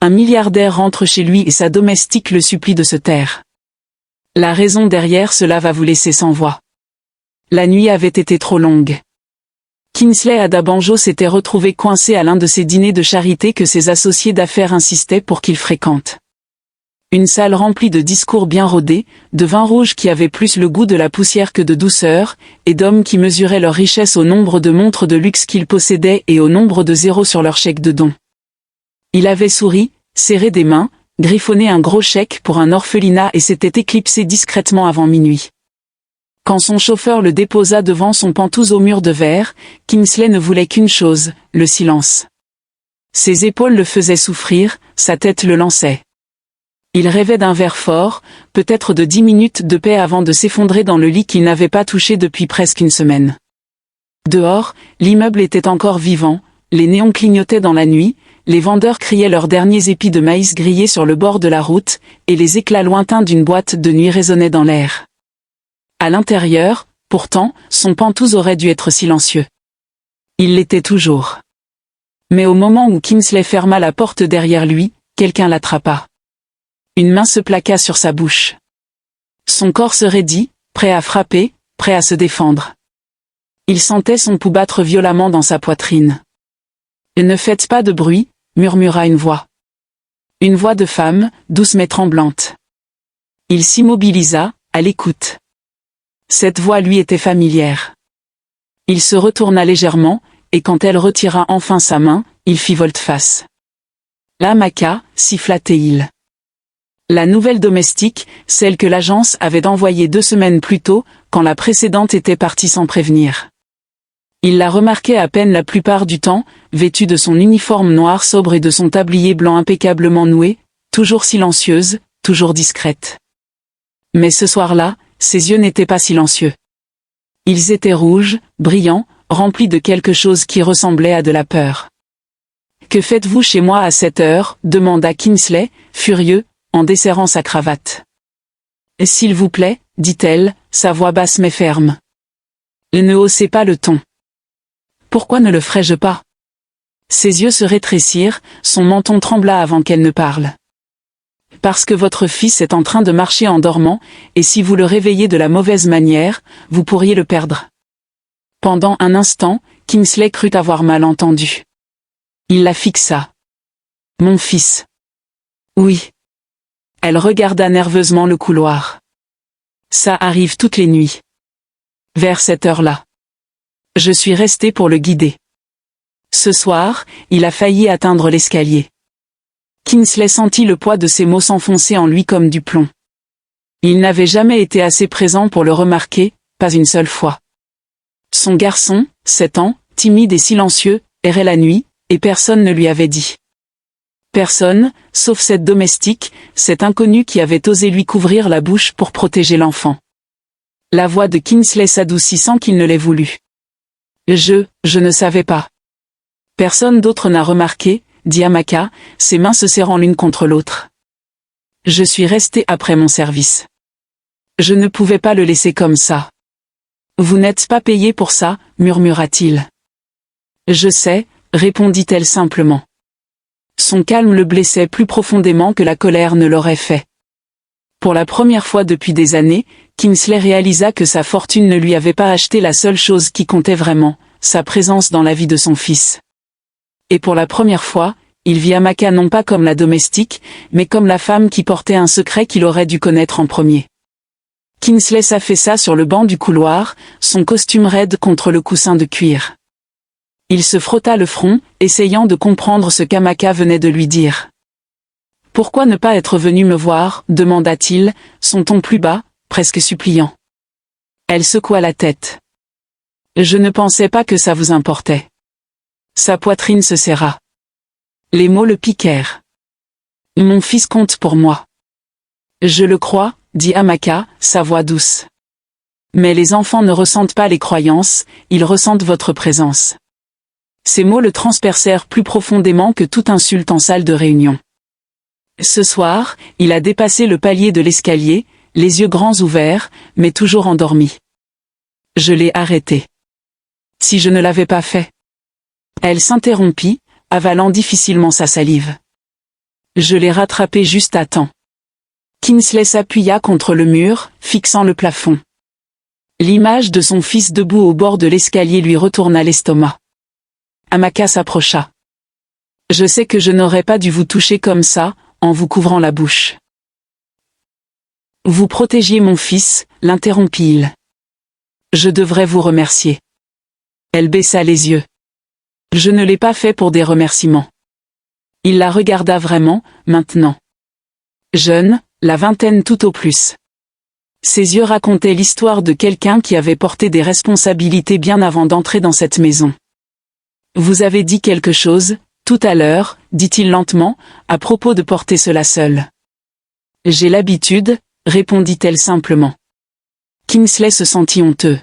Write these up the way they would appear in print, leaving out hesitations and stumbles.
Un milliardaire rentre chez lui et sa domestique le supplie de se taire. La raison derrière cela va vous laisser sans voix. La nuit avait été trop longue. Kingsley Adebanjo s'était retrouvé coincé à l'un de ces dîners de charité que ses associés d'affaires insistaient pour qu'il fréquente. Une salle remplie de discours bien rodés, de vins rouges qui avaient plus le goût de la poussière que de douceur, et d'hommes qui mesuraient leur richesse au nombre de montres de luxe qu'ils possédaient et au nombre de zéros sur leur chèque de don. Il avait souri, serré des mains, griffonné un gros chèque pour un orphelinat et s'était éclipsé discrètement avant minuit. Quand son chauffeur le déposa devant son pantouse au mur de verre, Kingsley ne voulait qu'une chose, le silence. Ses épaules le faisaient souffrir, sa tête le lançait. Il rêvait d'un verre fort, peut-être de 10 minutes de paix avant de s'effondrer dans le lit qu'il n'avait pas touché depuis presque une semaine. Dehors, l'immeuble était encore vivant, les néons clignotaient dans la nuit, les vendeurs criaient leurs derniers épis de maïs grillés sur le bord de la route, et les éclats lointains d'une boîte de nuit résonnaient dans l'air. À l'intérieur, pourtant, son pantouse aurait dû être silencieux. Il l'était toujours. Mais au moment où Kingsley ferma la porte derrière lui, quelqu'un l'attrapa. Une main se plaqua sur sa bouche. Son corps se raidit, prêt à frapper, prêt à se défendre. Il sentait son pouls battre violemment dans sa poitrine. « Ne faites pas de bruit », murmura une voix. Une voix de femme, douce mais tremblante. Il s'immobilisa, à l'écoute. Cette voix lui était familière. Il se retourna légèrement, et quand elle retira enfin sa main, il fit volte-face. « La Maca » siffla-t-il. La nouvelle domestique, celle que l'agence avait envoyée 2 semaines plus tôt, quand la précédente était partie sans prévenir. Il la remarquait à peine la plupart du temps, vêtue de son uniforme noir sobre et de son tablier blanc impeccablement noué, toujours silencieuse, toujours discrète. Mais ce soir-là, ses yeux n'étaient pas silencieux. Ils étaient rouges, brillants, remplis de quelque chose qui ressemblait à de la peur. « Que faites-vous chez moi à cette heure ?» demanda Kingsley, furieux, en desserrant sa cravate. « S'il vous plaît, dit-elle, sa voix basse mais ferme. Ne haussez pas le ton. Pourquoi ne le ferais-je pas ?» Ses yeux se rétrécirent, son menton trembla avant qu'elle ne parle. « Parce que votre fils est en train de marcher en dormant, et si vous le réveillez de la mauvaise manière, vous pourriez le perdre. » Pendant un instant, Kingsley crut avoir mal entendu. Il la fixa. « Mon fils. » « Oui. » Elle regarda nerveusement le couloir. « Ça arrive toutes les nuits. Vers cette heure-là. Je suis resté pour le guider. » Ce soir, il a failli atteindre l'escalier. Kingsley sentit le poids de ces mots s'enfoncer en lui comme du plomb. Il n'avait jamais été assez présent pour le remarquer, pas une seule fois. Son garçon, 7 ans, timide et silencieux, errait la nuit, et personne ne lui avait dit. Personne, sauf cette domestique, cet inconnu qui avait osé lui couvrir la bouche pour protéger l'enfant. La voix de Kingsley s'adoucit sans qu'il ne l'ait voulu. Je ne savais pas. Personne d'autre n'a remarqué, dit Amaka, ses mains se serrant l'une contre l'autre. Je suis resté après mon service. Je ne pouvais pas le laisser comme ça. Vous n'êtes pas payé pour ça, murmura-t-il. Je sais, répondit-elle simplement. Son calme le blessait plus profondément que la colère ne l'aurait fait. Pour la première fois depuis des années, Kingsley réalisa que sa fortune ne lui avait pas acheté la seule chose qui comptait vraiment, sa présence dans la vie de son fils. Et pour la première fois, il vit Amaka non pas comme la domestique, mais comme la femme qui portait un secret qu'il aurait dû connaître en premier. Kingsley s'affaissa sur le banc du couloir, son costume raide contre le coussin de cuir. Il se frotta le front, essayant de comprendre ce qu'Amaka venait de lui dire. « Pourquoi ne pas être venu me voir ?» demanda-t-il, son ton plus bas, presque suppliant. Elle secoua la tête. « Je ne pensais pas que ça vous importait. » Sa poitrine se serra. Les mots le piquèrent. « Mon fils compte pour moi. »« Je le crois, » dit Amaka, sa voix douce. « Mais les enfants ne ressentent pas les croyances, ils ressentent votre présence. » Ces mots le transpercèrent plus profondément que toute insulte en salle de réunion. Ce soir, il a dépassé le palier de l'escalier, les yeux grands ouverts, mais toujours endormi. Je l'ai arrêté. Si je ne l'avais pas fait. Elle s'interrompit, avalant difficilement sa salive. Je l'ai rattrapé juste à temps. Kingsley s'appuya contre le mur, fixant le plafond. L'image de son fils debout au bord de l'escalier lui retourna l'estomac. Amaka s'approcha. « Je sais que je n'aurais pas dû vous toucher comme ça, en vous couvrant la bouche. » « Vous protégiez mon fils, » l'interrompit-il. « Je devrais vous remercier. » Elle baissa les yeux. « Je ne l'ai pas fait pour des remerciements. » Il la regarda vraiment, maintenant. Jeune, la vingtaine tout au plus. Ses yeux racontaient l'histoire de quelqu'un qui avait porté des responsabilités bien avant d'entrer dans cette maison. « Vous avez dit quelque chose, tout à l'heure, dit-il lentement, à propos de porter cela seul. »« J'ai l'habitude, » répondit-elle simplement. Kingsley se sentit honteux.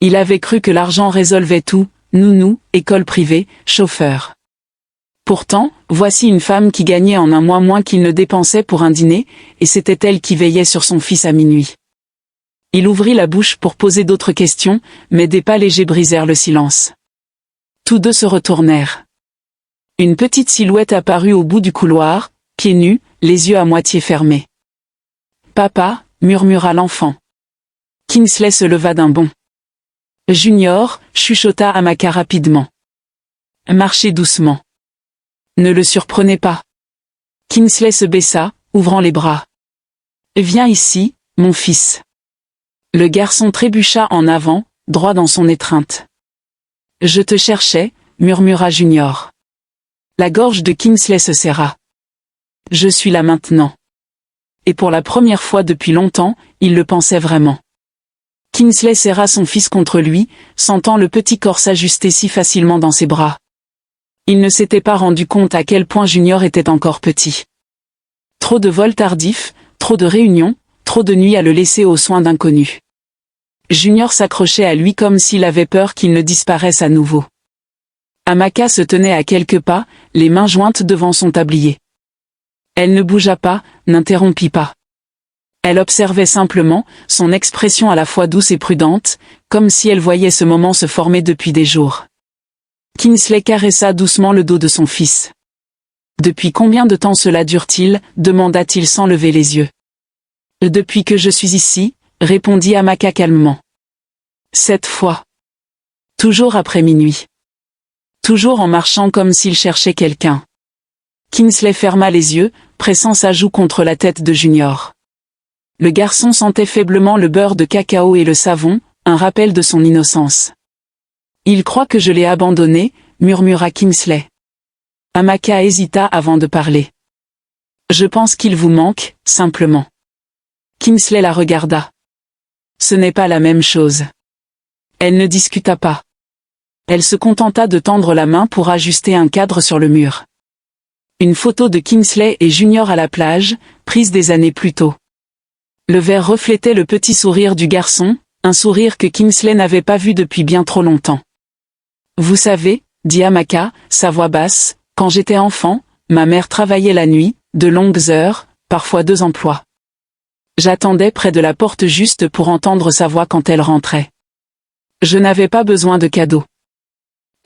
Il avait cru que l'argent résolvait tout, nounou, école privée, chauffeur. Pourtant, voici une femme qui gagnait en un mois moins qu'il ne dépensait pour un dîner, et c'était elle qui veillait sur son fils à minuit. Il ouvrit la bouche pour poser d'autres questions, mais des pas légers brisèrent le silence. Tous deux se retournèrent. Une petite silhouette apparut au bout du couloir, pieds nus, les yeux à moitié fermés. « Papa » murmura l'enfant. Kingsley se leva d'un bond. « Junior » chuchota Amaka rapidement. « Marchez doucement. » Ne le surprenez pas. Kingsley se baissa, ouvrant les bras. « Viens ici, mon fils. » Le garçon trébucha en avant, droit dans son étreinte. « Je te cherchais » murmura Junior. La gorge de Kingsley se serra. « Je suis là maintenant. » Et pour la première fois depuis longtemps, il le pensait vraiment. Kingsley serra son fils contre lui, sentant le petit corps s'ajuster si facilement dans ses bras. Il ne s'était pas rendu compte à quel point Junior était encore petit. Trop de vols tardifs, trop de réunions, trop de nuits à le laisser aux soins d'inconnus. Junior s'accrochait à lui comme s'il avait peur qu'il ne disparaisse à nouveau. Amaka se tenait à quelques pas, les mains jointes devant son tablier. Elle ne bougea pas, n'interrompit pas. Elle observait simplement, son expression à la fois douce et prudente, comme si elle voyait ce moment se former depuis des jours. Kingsley caressa doucement le dos de son fils. « Depuis combien de temps cela dure-t-il » demanda-t-il sans lever les yeux. « Depuis que je suis ici » répondit Amaka calmement. « 7 fois. Toujours après minuit. Toujours en marchant comme s'il cherchait quelqu'un. » Kingsley ferma les yeux, pressant sa joue contre la tête de Junior. Le garçon sentait faiblement le beurre de cacao et le savon, un rappel de son innocence. « Il croit que je l'ai abandonné » murmura Kingsley. Amaka hésita avant de parler. « Je pense qu'il vous manque, simplement. » Kingsley la regarda. « Ce n'est pas la même chose. » Elle ne discuta pas. Elle se contenta de tendre la main pour ajuster un cadre sur le mur. Une photo de Kingsley et Junior à la plage, prise des années plus tôt. Le verre reflétait le petit sourire du garçon, un sourire que Kingsley n'avait pas vu depuis bien trop longtemps. « Vous savez, » dit Amaka, sa voix basse, « quand j'étais enfant, ma mère travaillait la nuit, de longues heures, parfois 2 emplois. J'attendais près de la porte juste pour entendre sa voix quand elle rentrait. Je n'avais pas besoin de cadeaux.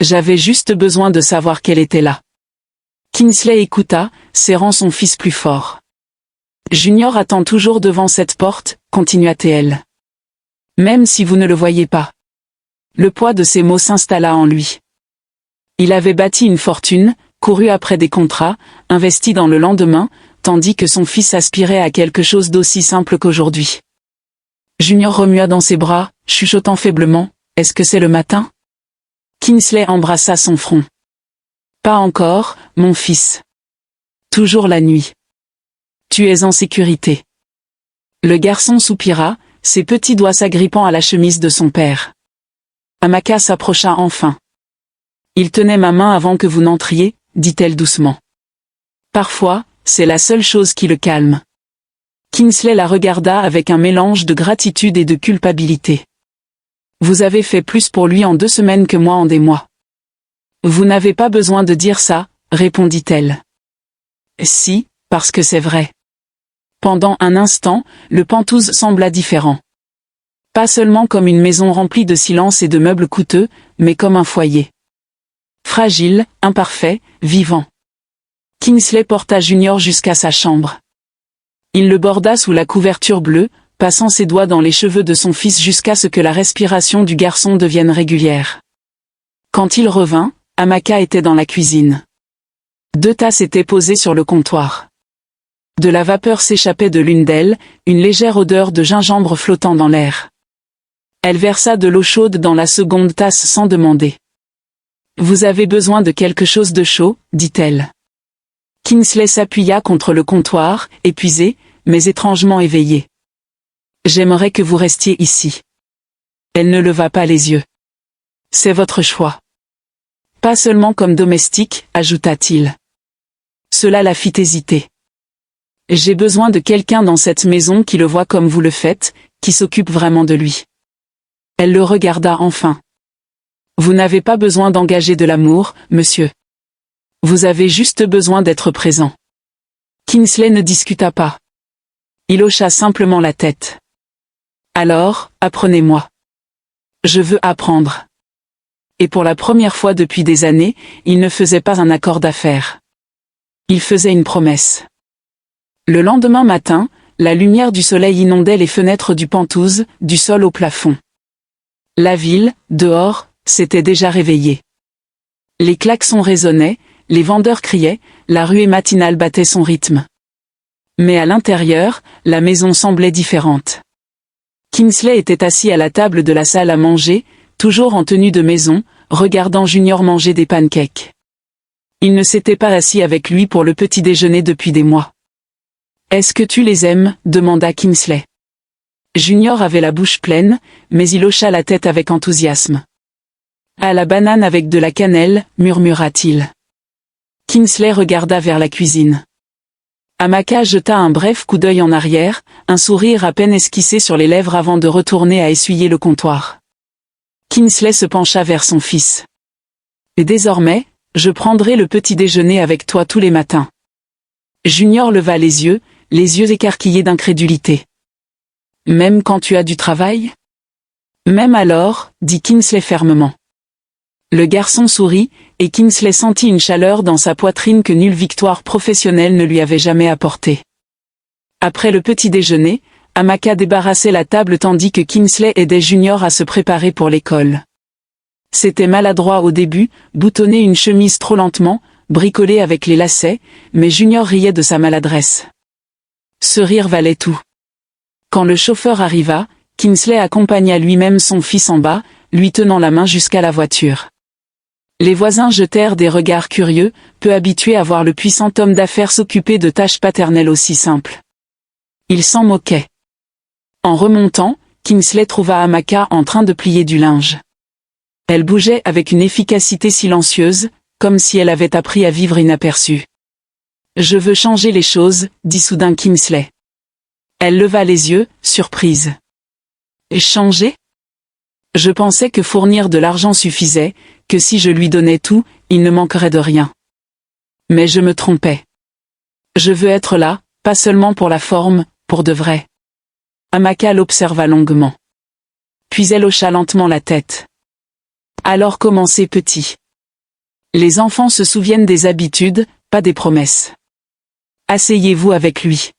J'avais juste besoin de savoir qu'elle était là. » Kingsley écouta, serrant son fils plus fort. « Junior attend toujours devant cette porte, » continua-t-elle. « Même si vous ne le voyez pas. » Le poids de ces mots s'installa en lui. Il avait bâti une fortune, couru après des contrats, investi dans le lendemain, tandis que son fils aspirait à quelque chose d'aussi simple qu'aujourd'hui. Junior remua dans ses bras, chuchotant faiblement, « Est-ce que c'est le matin ?» Kingsley embrassa son front. « Pas encore, mon fils. Toujours la nuit. Tu es en sécurité. » Le garçon soupira, ses petits doigts s'agrippant à la chemise de son père. Amaka s'approcha enfin. « Il tenait ma main avant que vous n'entriez » dit-elle doucement. « Parfois, c'est la seule chose qui le calme. » Kingsley la regarda avec un mélange de gratitude et de culpabilité. « Vous avez fait plus pour lui en 2 semaines que moi en des mois. » « Vous n'avez pas besoin de dire ça, » répondit-elle. « Si, parce que c'est vrai. » Pendant un instant, le Penthouse sembla différent. Pas seulement comme une maison remplie de silence et de meubles coûteux, mais comme un foyer. Fragile, imparfait, vivant. Kingsley porta Junior jusqu'à sa chambre. Il le borda sous la couverture bleue, passant ses doigts dans les cheveux de son fils jusqu'à ce que la respiration du garçon devienne régulière. Quand il revint, Amaka était dans la cuisine. 2 tasses étaient posées sur le comptoir. De la vapeur s'échappait de l'une d'elles, une légère odeur de gingembre flottant dans l'air. Elle versa de l'eau chaude dans la seconde tasse sans demander. « Vous avez besoin de quelque chose de chaud » dit-elle. Kingsley s'appuya contre le comptoir, épuisé, mais étrangement éveillé. « J'aimerais que vous restiez ici. » Elle ne leva pas les yeux. « C'est votre choix. »« Pas seulement comme domestique » ajouta-t-il. Cela la fit hésiter. « J'ai besoin de quelqu'un dans cette maison qui le voit comme vous le faites, qui s'occupe vraiment de lui. » Elle le regarda enfin. « Vous n'avez pas besoin d'engager de l'amour, monsieur. Vous avez juste besoin d'être présent. » Kingsley ne discuta pas. Il hocha simplement la tête. « Alors, apprenez-moi. Je veux apprendre. » Et pour la première fois depuis des années, il ne faisait pas un accord d'affaires. Il faisait une promesse. Le lendemain matin, la lumière du soleil inondait les fenêtres du Penthouse, du sol au plafond. La ville, dehors, s'était déjà réveillée. Les klaxons résonnaient, les vendeurs criaient, la ruée matinale battait son rythme. Mais à l'intérieur, la maison semblait différente. Kingsley était assis à la table de la salle à manger, toujours en tenue de maison, regardant Junior manger des pancakes. Il ne s'était pas assis avec lui pour le petit déjeuner depuis des mois. « Est-ce que tu les aimes ?» demanda Kingsley. Junior avait la bouche pleine, mais il hocha la tête avec enthousiasme. « À la banane avec de la cannelle » murmura-t-il. Kingsley regarda vers la cuisine. Amaka jeta un bref coup d'œil en arrière, un sourire à peine esquissé sur les lèvres avant de retourner à essuyer le comptoir. Kingsley se pencha vers son fils. « Et désormais, je prendrai le petit déjeuner avec toi tous les matins. » Junior leva les yeux écarquillés d'incrédulité. « Même quand tu as du travail ? » ?»« Même alors, » dit Kingsley fermement. Le garçon sourit, et Kingsley sentit une chaleur dans sa poitrine que nulle victoire professionnelle ne lui avait jamais apportée. Après le petit déjeuner, Amaka débarrassait la table tandis que Kingsley aidait Junior à se préparer pour l'école. C'était maladroit au début, boutonner une chemise trop lentement, bricoler avec les lacets, mais Junior riait de sa maladresse. Ce rire valait tout. Quand le chauffeur arriva, Kingsley accompagna lui-même son fils en bas, lui tenant la main jusqu'à la voiture. Les voisins jetèrent des regards curieux, peu habitués à voir le puissant homme d'affaires s'occuper de tâches paternelles aussi simples. Ils s'en moquaient. En remontant, Kingsley trouva Amaka en train de plier du linge. Elle bougeait avec une efficacité silencieuse, comme si elle avait appris à vivre inaperçue. « Je veux changer les choses » dit soudain Kingsley. Elle leva les yeux, surprise. « Changer ? Je pensais que fournir de l'argent suffisait, que si je lui donnais tout, il ne manquerait de rien. Mais je me trompais. Je veux être là, pas seulement pour la forme, pour de vrai. » Amaka l'observa longuement. Puis elle hocha lentement la tête. « Alors commencez petit. Les enfants se souviennent des habitudes, pas des promesses. Asseyez-vous avec lui.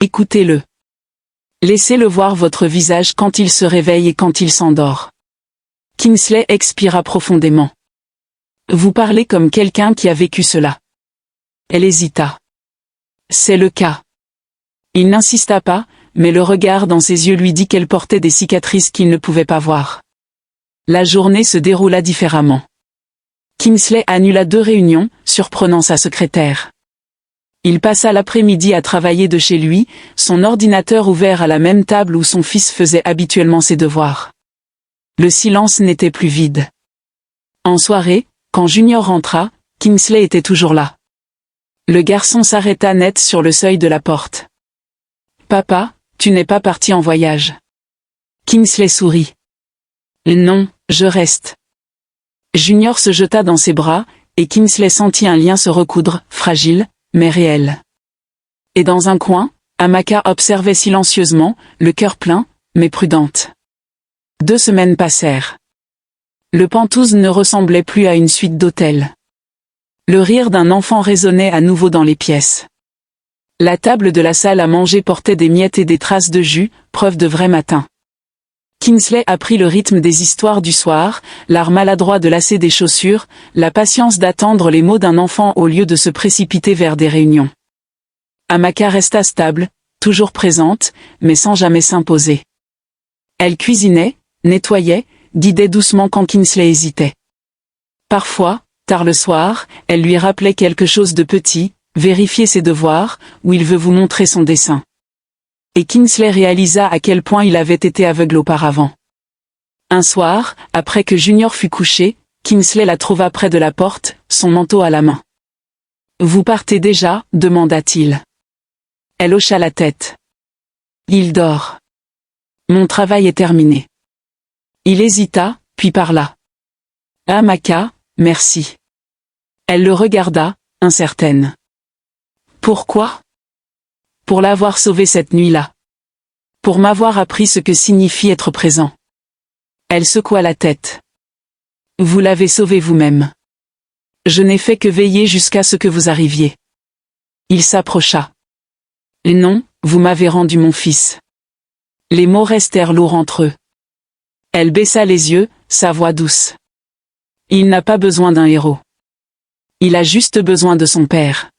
Écoutez-le. Laissez-le voir votre visage quand il se réveille et quand il s'endort. » Kingsley expira profondément. « Vous parlez comme quelqu'un qui a vécu cela. » Elle hésita. « C'est le cas. » Il n'insista pas, mais le regard dans ses yeux lui dit qu'elle portait des cicatrices qu'il ne pouvait pas voir. La journée se déroula différemment. Kingsley annula 2 réunions, surprenant sa secrétaire. Il passa l'après-midi à travailler de chez lui, son ordinateur ouvert à la même table où son fils faisait habituellement ses devoirs. Le silence n'était plus vide. En soirée, quand Junior rentra, Kingsley était toujours là. Le garçon s'arrêta net sur le seuil de la porte. « Papa, tu n'es pas parti en voyage. » Kingsley sourit. « Non, je reste. » Junior se jeta dans ses bras, et Kingsley sentit un lien se recoudre, fragile, mais réelle. Et dans un coin, Amaka observait silencieusement, le cœur plein, mais prudente. 2 semaines passèrent. Le Penthouse ne ressemblait plus à une suite d'hôtels. Le rire d'un enfant résonnait à nouveau dans les pièces. La table de la salle à manger portait des miettes et des traces de jus, preuve de vrai matin. Kingsley apprit le rythme des histoires du soir, l'art maladroit de lasser des chaussures, la patience d'attendre les mots d'un enfant au lieu de se précipiter vers des réunions. Amaka resta stable, toujours présente, mais sans jamais s'imposer. Elle cuisinait, nettoyait, guidait doucement quand Kingsley hésitait. Parfois, tard le soir, elle lui rappelait quelque chose de petit, vérifier ses devoirs, ou il veut vous montrer son dessin. Et Kingsley réalisa à quel point il avait été aveugle auparavant. Un soir, après que Junior fut couché, Kingsley la trouva près de la porte, son manteau à la main. « Vous partez déjà » demanda-t-il. Elle hocha la tête. « Il dort. Mon travail est terminé. » Il hésita, puis parla. « Amaka, merci. » Elle le regarda, incertaine. « Pourquoi ? » Pour l'avoir sauvé cette nuit-là. Pour m'avoir appris ce que signifie être présent. Elle secoua la tête. « Vous l'avez sauvé vous-même. Je n'ai fait que veiller jusqu'à ce que vous arriviez. » Il s'approcha. « Non, vous m'avez rendu mon fils. » Les mots restèrent lourds entre eux. Elle baissa les yeux, sa voix douce. « Il n'a pas besoin d'un héros. Il a juste besoin de son père. »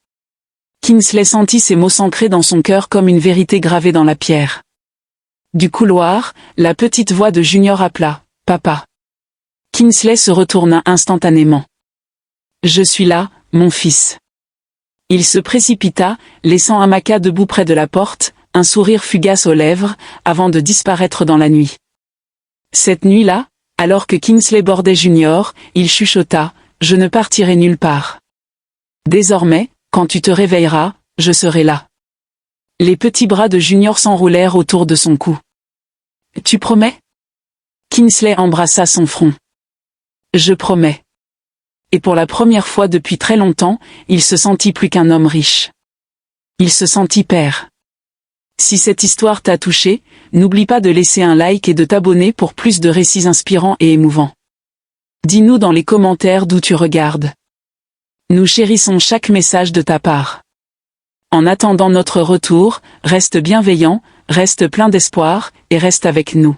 Kingsley sentit ces mots s'ancrer dans son cœur comme une vérité gravée dans la pierre. Du couloir, la petite voix de Junior appela « Papa ». Kingsley se retourna instantanément. « Je suis là, mon fils. » Il se précipita, laissant Amaka debout près de la porte, un sourire fugace aux lèvres, avant de disparaître dans la nuit. Cette nuit-là, alors que Kingsley bordait Junior, il chuchota « Je ne partirai nulle part. Désormais, quand tu te réveilleras, je serai là. » Les petits bras de Junior s'enroulèrent autour de son cou. « Tu promets ?» Kingsley embrassa son front. « Je promets. » Et pour la première fois depuis très longtemps, il se sentit plus qu'un homme riche. Il se sentit père. Si cette histoire t'a touché, n'oublie pas de laisser un like et de t'abonner pour plus de récits inspirants et émouvants. Dis-nous dans les commentaires d'où tu regardes. Nous chérissons chaque message de ta part. En attendant notre retour, reste bienveillant, reste plein d'espoir, et reste avec nous.